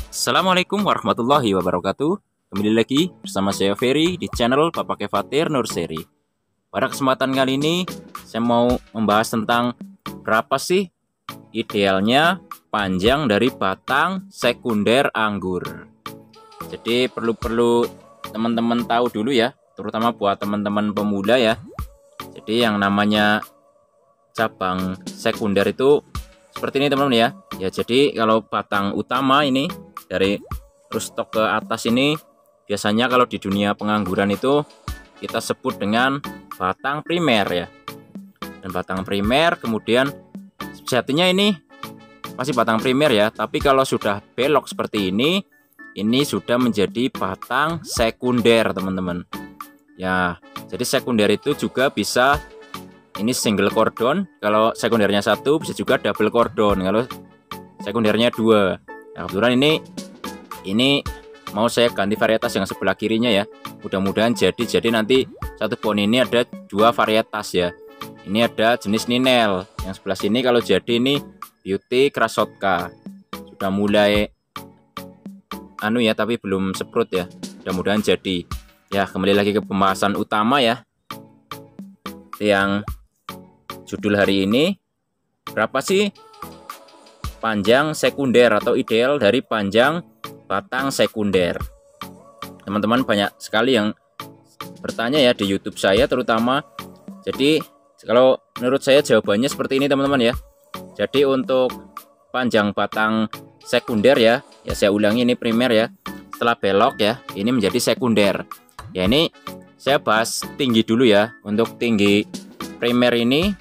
Assalamualaikum warahmatullahi wabarakatuh. Kembali lagi bersama saya Ferry di channel Bapak Kefatir Nurseri. Pada kesempatan kali ini saya mau membahas tentang berapa sih idealnya panjang dari batang sekunder anggur. Jadi perlu teman-teman tahu dulu ya, terutama buat teman-teman pemula ya. Jadi yang namanya cabang sekunder itu seperti ini teman-teman ya. Ya, jadi kalau batang utama ini dari rootstock ke atas ini biasanya kalau di dunia pengangguran itu kita sebut dengan batang primer ya. Dan batang primer kemudian sejatinya ini masih batang primer ya, tapi kalau sudah belok seperti ini sudah menjadi batang sekunder teman-teman. Ya, jadi sekunder itu juga bisa ini single cordon, kalau sekundernya satu, bisa juga double cordon kalau sekundernya dua. Nah, kebetulan ini mau saya ganti varietas yang sebelah kirinya ya. Mudah-mudahan jadi nanti satu pohon ini ada dua varietas ya. Ini ada jenis Ninel. Yang sebelah sini kalau jadi ini Beauty Krasotka. Sudah mulai ya, tapi belum seprut ya. Mudah-mudahan jadi. Ya, kembali lagi ke pembahasan utama ya. Yang judul hari ini, berapa sih panjang sekunder atau ideal dari panjang batang sekunder? Teman-teman banyak sekali yang bertanya ya di YouTube saya terutama. Jadi kalau menurut saya jawabannya seperti ini teman-teman ya. Jadi untuk panjang batang sekunder ya saya ulangi, ini primer ya. Setelah belok ya, ini menjadi sekunder. Ya, ini saya bahas tinggi dulu ya. Untuk tinggi primer ini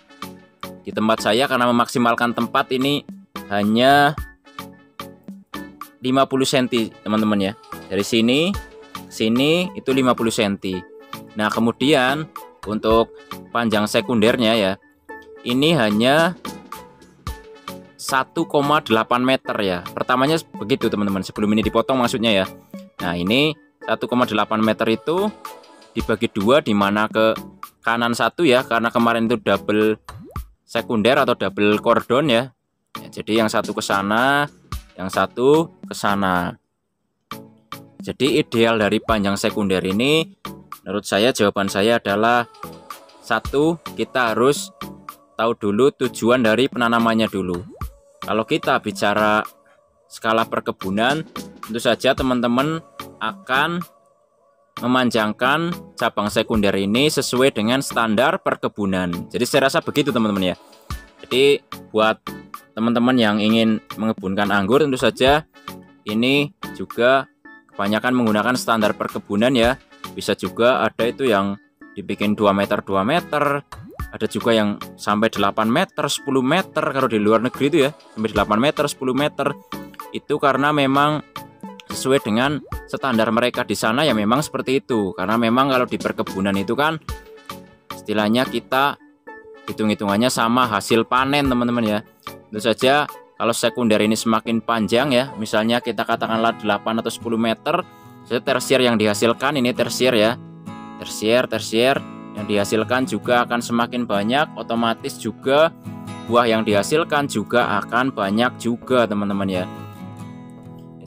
di tempat saya karena memaksimalkan tempat ini hanya 50 cm teman-teman ya. Dari sini itu 50 cm. Nah, kemudian untuk panjang sekundernya ya, ini hanya 1,8 meter ya. Pertamanya begitu teman-teman, sebelum ini dipotong maksudnya ya. Nah, ini 1,8 meter itu dibagi dua, di mana ke kanan satu ya, karena kemarin itu double sekunder atau double cordon ya. Jadi yang satu ke sana, yang satu ke sana. Jadi ideal dari panjang sekunder ini menurut saya, jawaban saya adalah satu, kita harus tahu dulu tujuan dari penanamannya dulu. Kalau kita bicara skala perkebunan, tentu saja teman-teman akan memanjangkan cabang sekunder ini sesuai dengan standar perkebunan. Jadi saya rasa begitu teman-teman ya. Jadi buat teman-teman yang ingin mengebunkan anggur, tentu saja ini juga kebanyakan menggunakan standar perkebunan ya. Bisa juga ada itu yang dibikin 2 meter 2 meter, ada juga yang sampai 8 meter 10 meter kalau di luar negeri itu ya, sampai 8 meter 10 meter. Itu karena memang sesuai dengan standar mereka di sana ya, memang seperti itu. Karena memang kalau di perkebunan itu kan istilahnya kita hitung-hitungannya sama hasil panen teman-teman ya. Tentu saja kalau sekunder ini semakin panjang ya, misalnya kita katakanlah 8 atau 10 meter, jadi tersier yang dihasilkan ini tersier ya. Tersier yang dihasilkan juga akan semakin banyak, otomatis juga buah yang dihasilkan juga akan banyak juga teman-teman ya.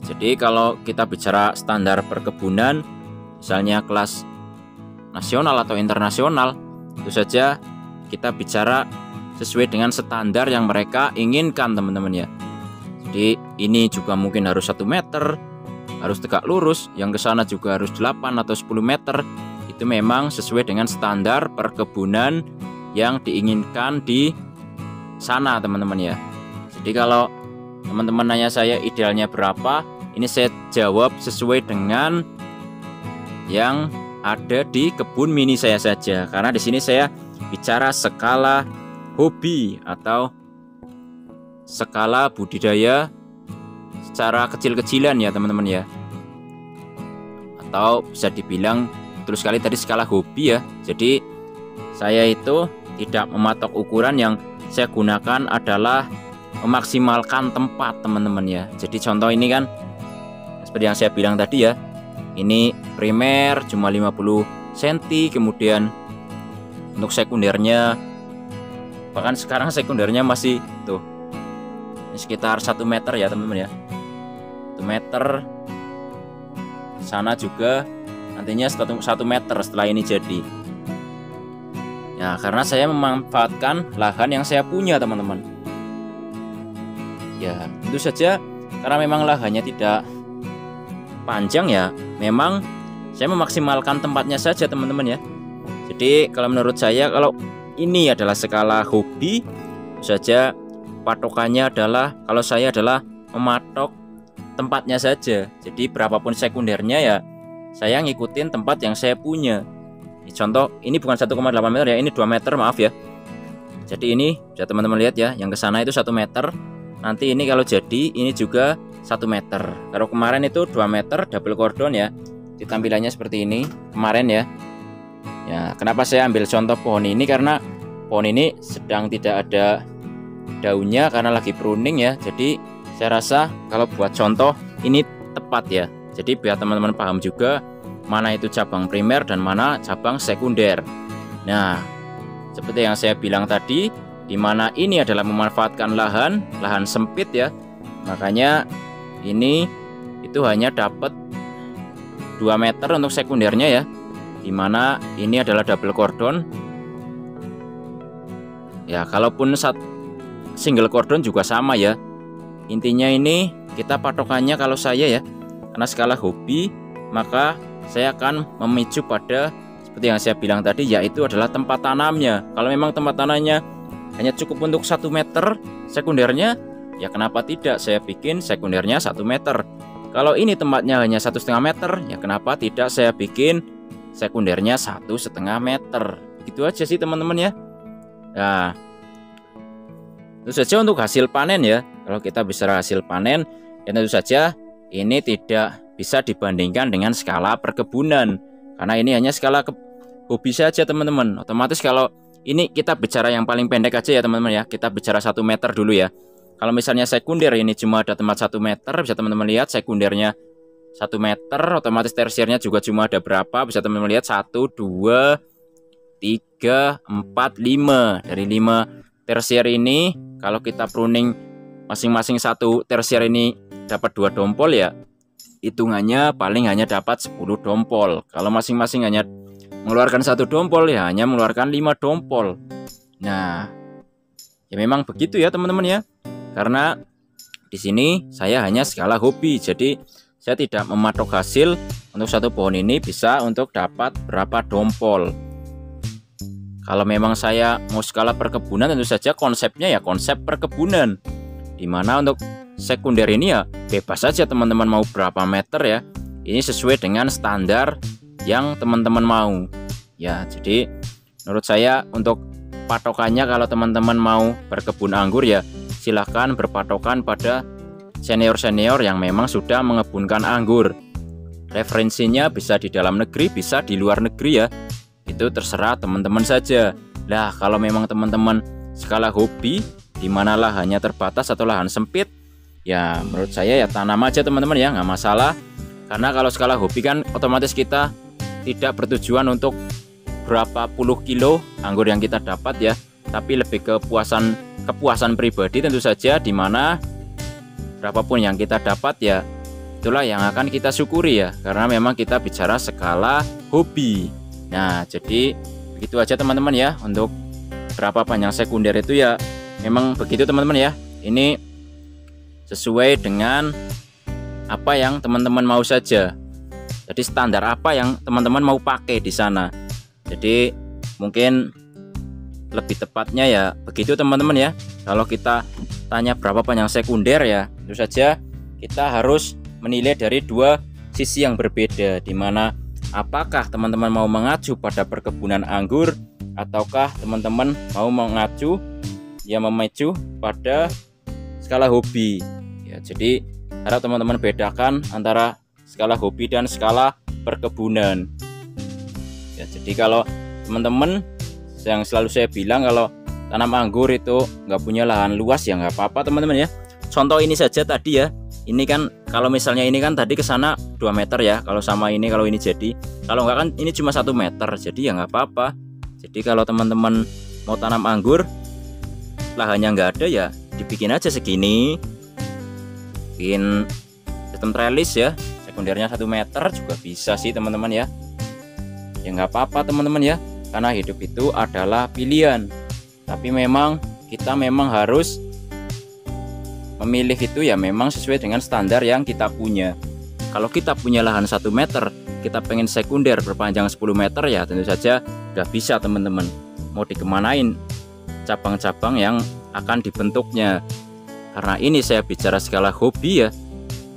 Jadi kalau kita bicara standar perkebunan, misalnya kelas nasional atau internasional, tentu saja kita bicara sesuai dengan standar yang mereka inginkan teman-teman ya. Jadi ini juga mungkin harus 1 meter, harus tegak lurus, yang ke sana juga harus 8 atau 10 meter. Itu memang sesuai dengan standar perkebunan yang diinginkan di sana teman-teman ya. Jadi kalau teman-teman nanya saya idealnya berapa, ini saya jawab sesuai dengan yang ada di kebun mini saya saja. Karena di sini saya bicara skala hobi atau skala budidaya secara kecil-kecilan ya teman-teman ya. Atau bisa dibilang betul sekali tadi skala hobi ya. Jadi saya itu tidak mematok ukuran, yang saya gunakan adalah memaksimalkan tempat teman-teman ya. Jadi contoh ini kan seperti yang saya bilang tadi ya, ini primer cuma 50 cm, kemudian untuk sekundernya, bahkan sekarang sekundernya masih tuh sekitar 1 meter ya teman-teman ya. 1 meter, sana juga nantinya 1 meter setelah ini jadi. Ya, karena saya memanfaatkan lahan yang saya punya, teman-teman. Ya, tentu saja karena memang lahannya tidak panjang ya, memang saya memaksimalkan tempatnya saja, teman-teman ya. Jadi kalau menurut saya, kalau ini adalah skala hobi saja, patokannya adalah, kalau saya adalah mematok tempatnya saja. Jadi berapapun sekundernya ya saya ngikutin tempat yang saya punya. Contoh, ini bukan 1,8 meter ya, ini 2 meter, maaf ya. Jadi ini bisa teman-teman lihat ya, yang ke sana itu 1 meter. Nanti ini kalau jadi, ini juga 1 meter. Kalau kemarin itu 2 meter double cordon ya. Tampilannya seperti ini kemarin ya. Ya, kenapa saya ambil contoh pohon ini? Karena pohon ini sedang tidak ada daunnya karena lagi pruning ya. Jadi saya rasa kalau buat contoh ini tepat ya. Jadi biar teman-teman paham juga mana itu cabang primer dan mana cabang sekunder. Nah, seperti yang saya bilang tadi, di mana ini adalah memanfaatkan lahan sempit ya. Makanya ini itu hanya dapat 2 meter untuk sekundernya ya. Dimana ini adalah double cordon. Ya, kalaupun single cordon juga sama ya. Intinya ini kita patokannya, kalau saya ya, karena skala hobi, maka saya akan memicu pada seperti yang saya bilang tadi, yaitu adalah tempat tanamnya. Kalau memang tempat tanamnya hanya cukup untuk 1 meter sekundernya, ya kenapa tidak saya bikin sekundernya 1 meter. Kalau ini tempatnya hanya 1,5 meter, ya kenapa tidak saya bikin sekundernya 1,5 meter. Gitu aja sih teman-teman ya. Nah, tentu saja untuk hasil panen ya, kalau kita bicara hasil panen, ya tentu saja ini tidak bisa dibandingkan dengan skala perkebunan, karena ini hanya skala hobi saja teman-teman. Otomatis kalau ini kita bicara yang paling pendek aja ya teman-teman ya, kita bicara 1 meter dulu ya. Kalau misalnya sekunder ini cuma ada tempat 1 meter, bisa teman-teman lihat sekundernya 1 meter, otomatis tersiernya juga cuma ada berapa, bisa teman-teman lihat 1, 2, 3, 4, 5. Dari 5 tersier ini, kalau kita pruning masing-masing 1 tersier ini dapat 2 dompol ya, hitungannya paling hanya dapat 10 dompol. Kalau masing-masing hanya mengeluarkan 1 dompol ya hanya mengeluarkan 5 dompol. Nah, ya memang begitu ya teman-teman ya. Karena di sini saya hanya skala hobi, jadi saya tidak mematok hasil untuk 1 pohon ini bisa untuk dapat berapa dompol. Kalau memang saya mau skala perkebunan, tentu saja konsepnya ya konsep perkebunan, dimana untuk sekunder ini ya bebas saja teman-teman mau berapa meter ya. Ini sesuai dengan standar yang teman-teman mau ya. Jadi menurut saya untuk patokannya, kalau teman-teman mau berkebun anggur ya silahkan berpatokan pada senior-senior yang memang sudah mengebunkan anggur. Referensinya bisa di dalam negeri, bisa di luar negeri ya. Itu terserah teman-teman saja. Lah, kalau memang teman-teman skala hobi di mana lahannya terbatas atau lahan sempit, ya menurut saya ya tanam aja teman-teman ya, nggak masalah. Karena kalau skala hobi kan otomatis kita tidak bertujuan untuk berapa puluh kilo anggur yang kita dapat ya, tapi lebih kepuasan pribadi tentu saja, dimana berapapun yang kita dapat ya itulah yang akan kita syukuri ya, karena memang kita bicara skala hobi. Nah, jadi begitu aja teman-teman ya untuk berapa panjang sekunder itu ya, memang begitu teman-teman ya. Ini sesuai dengan apa yang teman-teman mau saja. Jadi standar apa yang teman-teman mau pakai di sana. Jadi mungkin lebih tepatnya ya begitu teman-teman ya. Kalau kita tanya berapa panjang sekunder ya, tentu saja kita harus menilai dari 2 sisi yang berbeda, dimana apakah teman-teman mau mengacu pada perkebunan anggur ataukah teman-teman mau memacu pada skala hobi ya. Jadi harap teman-teman bedakan antara skala hobi dan skala perkebunan ya. Jadi kalau teman-teman, yang selalu saya bilang, kalau tanam anggur itu nggak punya lahan luas ya nggak apa-apa teman-teman ya. Contoh ini saja tadi ya, ini kan kalau misalnya ini kan tadi ke sana 2 meter ya, kalau sama ini, kalau ini jadi, kalau nggak kan ini cuma 1 meter, jadi ya nggak apa-apa. Jadi kalau teman-teman mau tanam anggur lahannya nggak ada ya dibikin aja segini, bikin sistem trellis ya, sekundernya 1 meter juga bisa sih teman-teman ya. Ya nggak apa-apa teman-teman ya, karena hidup itu adalah pilihan. Tapi memang kita harus memilih itu ya memang sesuai dengan standar yang kita punya. Kalau kita punya lahan 1 meter, kita pengen sekunder berpanjang 10 meter ya tentu saja nggak bisa teman-teman. Mau dikemanain cabang-cabang yang akan dibentuknya. Karena ini saya bicara skala hobi ya.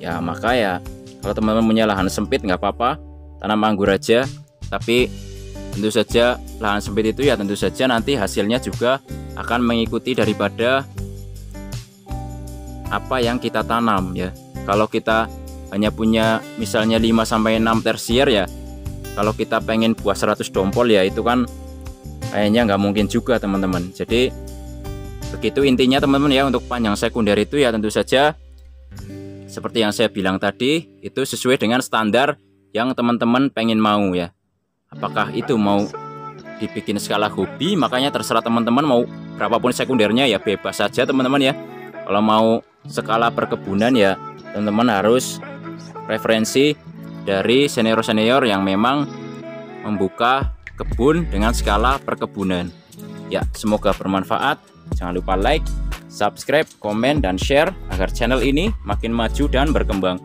Ya maka ya kalau teman-teman punya lahan sempit nggak apa-apa, tanam anggur aja. Tapi tentu saja lahan sempit itu ya tentu saja nanti hasilnya juga akan mengikuti daripada apa yang kita tanam ya. Kalau kita hanya punya misalnya 5-6 tersier ya, kalau kita pengen buah 100 dompol ya itu kan kayaknya nggak mungkin juga teman-teman. Jadi begitu intinya teman-teman ya, untuk panjang sekunder itu ya tentu saja seperti yang saya bilang tadi, itu sesuai dengan standar yang teman-teman pengen mau ya. Apakah itu mau dibikin skala hobi, makanya terserah teman-teman mau berapapun sekundernya ya bebas saja teman-teman ya. Kalau mau skala perkebunan ya teman-teman harus referensi dari senior-senior yang memang membuka kebun dengan skala perkebunan. Ya, semoga bermanfaat. Jangan lupa like, subscribe, komen, dan share agar channel ini makin maju dan berkembang.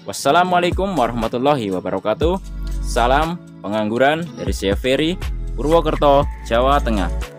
Wassalamualaikum warahmatullahi wabarakatuh. Salam pengangguran dari saya Ferry, Purwokerto, Jawa Tengah.